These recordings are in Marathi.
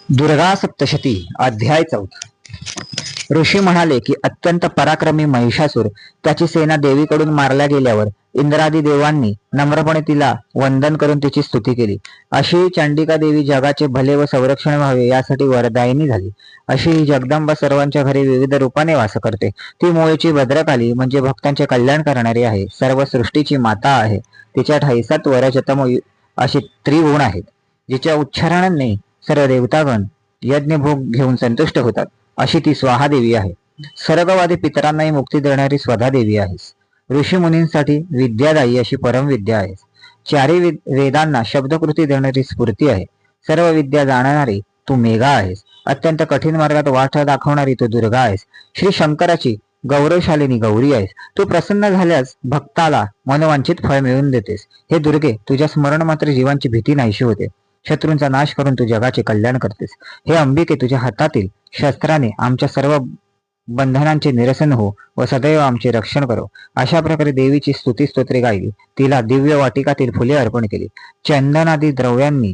दुर्गा सप्तशती अध्याय 4. ऋषी म्हणाले की अत्यंत पराक्रमी महिषासूर त्याची सेना देवीकडून मारल्या गेल्यावर इंद्रादी देवांनी नम्रपणे तिला वंदन करून तिची स्तुती केली. अशी चंडिका देवी जगाचे भले व संरक्षण व्हावे यासाठी वरदायिनी झाली. अशी ही जगदंबा सर्वांच्या घरी विविध रूपाने वास करते. ती मूळची भद्रकाली म्हणजे भक्तांचे कल्याण करणारी आहे. सर्व सृष्टीची माता आहे. तिच्या ठाई सत्व रजतम अशी त्रिगुण आहेत, जिच्या उच्चारणाने सर्व देवतागण यज्ञभोग घेऊन संतुष्ट होतात. अशी ती स्वाहा देवी आहे. सर्गवादी पितरांनाही मुक्ती देणारी स्वधा देवी आहेस. ऋषी मुनींसाठी विद्यादायी अशी परमविद्या आहेस. चारी वेदांना शब्दकृती देणारी स्फूर्ती आहे. सर्व विद्या जाणणारी तू मेघा आहेस. अत्यंत कठीण मार्गात वाट दाखवणारी तू दुर्गा आहेस. श्री शंकराची गौरवशालिनी गौरी आहेस. तू प्रसन्न झाल्यास भक्ताला मनवांचित फळ मिळवून देतेस. हे दुर्गे, तुझ्या स्मरण मात्र जीवांची भीती नाहीशी होते. शत्रूंचा नाश करून तू जगाचे कल्याण करतेस. हे अंबिके, तुझ्या हातातील शस्त्राने आमच्या सर्व बंधनांचे निरसन हो व सदैव आमचे रक्षण करो. अशा प्रकारे देवीची स्तुती स्तोत्रे गायली. तिला दिव्य वाटिकातील फुले अर्पण केली. चंदनादी द्रव्यांनी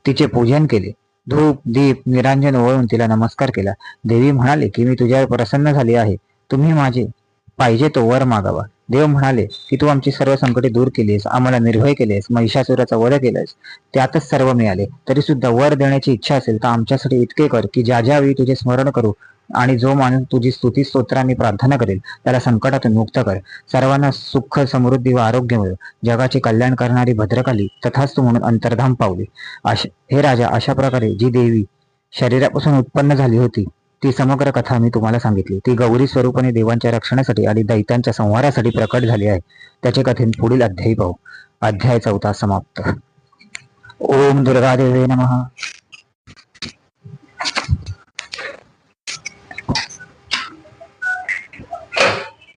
तिचे पूजन केले. धूप दीप निरांजन ओळून तिला नमस्कार केला. देवी म्हणाले की मी तुझ्यावर प्रसन्न झाली आहे. तुम्ही माझे पाहिजे तो वर मागावा. देव म्हणाले की तू आमची सर्व संकटे दूर केलीस, आम्हाला निर्भय केलेस, महिषासुराचा वध केलास, त्यातच सर्व मिळाले. तरी सुद्धा वर देण्याची इच्छा असेल तर आमच्यासाठी इतके कर की ज्या ज्यावेळी तुझे स्मरण करू आणि जो माणूस तुझी स्तुती स्तोत्रांनी प्रार्थना करेल त्याला संकटातून मुक्त कर. सर्वांना सुख समृद्धी व आरोग्य मिळो. जगाचे कल्याण करणारी भद्रकाली तथास्तु म्हणून अंतर्धाम पावली. हे राजा, अशा प्रकारे जी देवी शरीरापासून उत्पन्न झाली होती ती समग्र कथा मी तुम्हाला सांगितली. ती गौरी स्वरूपाने देवांच्या रक्षणासाठी आणि दैत्यांच्या संहारासाठी प्रकट झाली आहे. त्याचे कथेन पुढील अध्यायी पाहू. अध्याय 4 समाप्त. ओम दुर्गा देवे नमः.